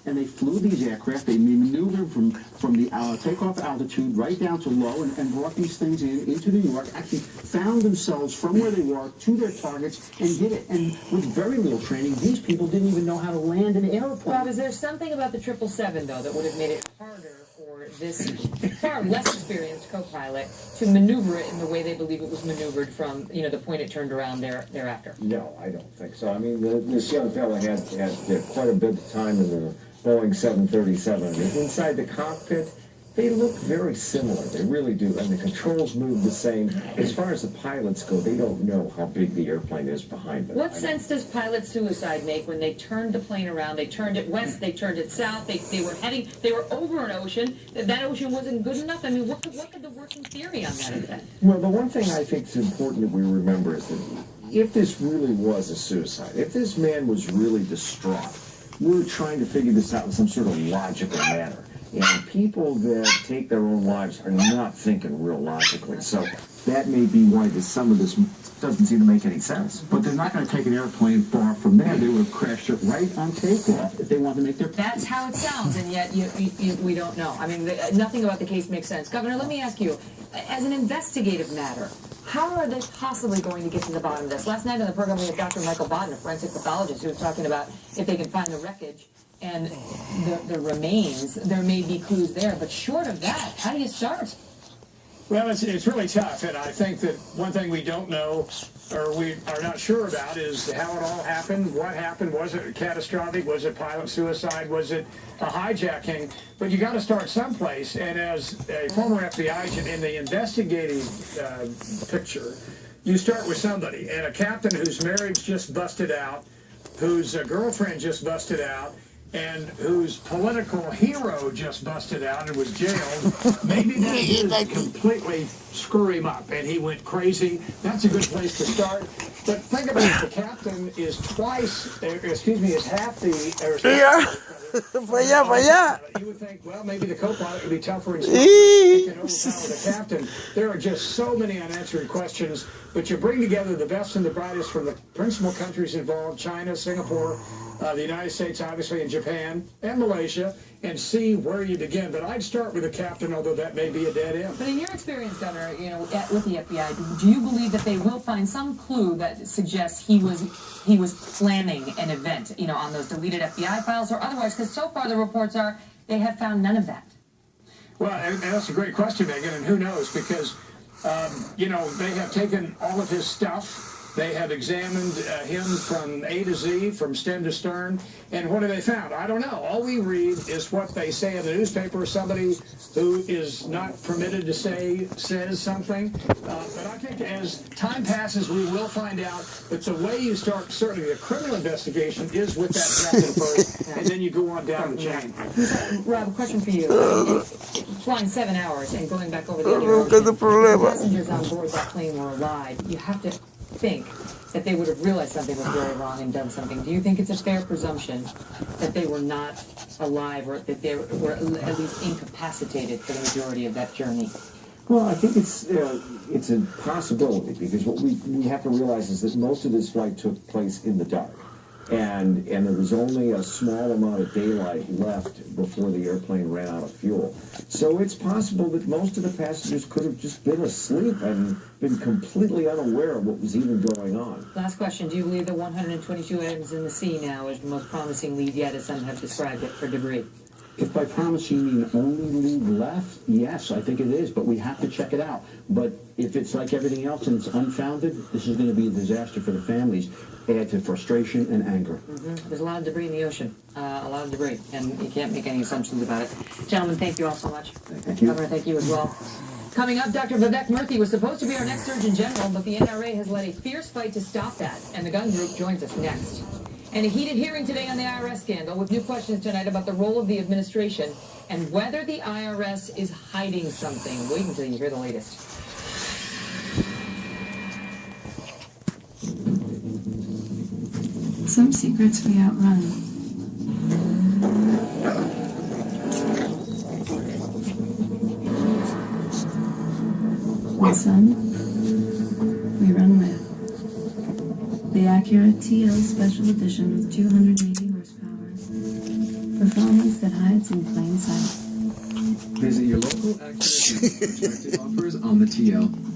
and they flew these aircraft. They maneuvered from the takeoff altitude right down to low and brought these things into New York, actually found themselves from where they were to their targets and did it. And with very little training, these people didn't even know how to land an airplane. Rob, is there something about the 777, though, that would have made it harder for this far less experienced co-pilot to maneuver it in the way they believe it was maneuvered from, the point it turned around thereafter? No, I don't think so. I mean, this young fella had quite a bit of time in the Boeing 737. And inside the cockpit, they look very similar. They really do. And the controls move the same. As far as the pilots go, they don't know how big the airplane is behind them. What sense does pilot suicide make when they turned the plane around? They turned it west, they turned it south, they were over an ocean. That ocean wasn't good enough. I mean, what could the working theory on that have been? Well, the one thing I think is important that we remember is that if this really was a suicide, if this man was really distraught, we're trying to figure this out in some sort of logical manner. And people that take their own lives are not thinking real logically. So that may be why some of this doesn't seem to make any sense. But they're not going to take an airplane far from there. They would have crashed it right on takeoff if they wanted to make their... That's how it sounds, and yet we don't know. I mean, nothing about the case makes sense. Governor, let me ask you, as an investigative matter, how are they possibly going to get to the bottom of this? Last night on the program, we had Dr. Michael Bodden, a forensic pathologist, who was talking about if they can find the wreckage and the remains, there may be clues there. But short of that, how do you start? Well, it's really tough, and I think that one thing we don't know, or we are not sure about, is how it all happened. What happened? Was it catastrophic? Was it pilot suicide? Was it a hijacking? But you got to start someplace, and as a former FBI agent in the investigative picture, you start with somebody, and a captain whose marriage just busted out, whose girlfriend just busted out, and whose political hero just busted out and was jailed. Maybe that did completely screw him up and he went crazy. That's a good place to start. But think about it, the captain is is half the... You would think, well, maybe the co-pilot would be tougher and stronger and can overpower the captain. There are just so many unanswered questions, but you bring together the best and the brightest from the principal countries involved, China, Singapore, the United States, obviously, and Japan, and Malaysia, and see where you begin. But I'd start with the captain, although that may be a dead end. But in your experience, Governor, with the FBI, do you believe that they will find some clue that suggests he was planning an event, on those deleted FBI files or otherwise? Because so far the reports are they have found none of that. Well, and that's a great question, Megan, and who knows? Because, they have taken all of his stuff. They have examined him from A to Z, from stem to stern, and what have they found? I don't know. All we read is what they say in the newspaper. Somebody who is not permitted to say says something. But I think as time passes, we will find out. But the way you start, certainly the criminal investigation, is with that captain first, and then you go on down the chain. Rob, a question for you. Flying 7 hours and going back over the ocean, the passengers on board that plane were alive. You have to think that they would have realized something was very wrong and done something. Do you think it's a fair presumption that they were not alive or that they were at least incapacitated for the majority of that journey? Well, I think it's a possibility, because what we have to realize is that most of this flight took place in the dark. And there was only a small amount of daylight left before the airplane ran out of fuel. So it's possible that most of the passengers could have just been asleep and been completely unaware of what was even going on. Last question. Do you believe the 122 items in the sea now is the most promising lead yet, as some have described it, for debris? If by promising you mean only lead left, yes, I think it is, but we have to check it out. But if it's like everything else and it's unfounded, this is going to be a disaster for the families, add to frustration and anger. There's a lot of debris in the ocean, a lot of debris, and you can't make any assumptions about it. Gentlemen, thank you all so much. Thank you. Governor, thank you as well. Coming up, Dr. Vivek Murthy was supposed to be our next Surgeon General, but the NRA has led a fierce fight to stop that, and the gun group joins us next. And a heated hearing today on the IRS scandal with new questions tonight about the role of the administration and whether the IRS is hiding something. Wait until you hear the latest. Some secrets we outrun. And some we run with. The Acura TL Special Edition with 280 horsepower. Performance that hides in plain sight. Visit your local Acura dealer for expected offers on the TL.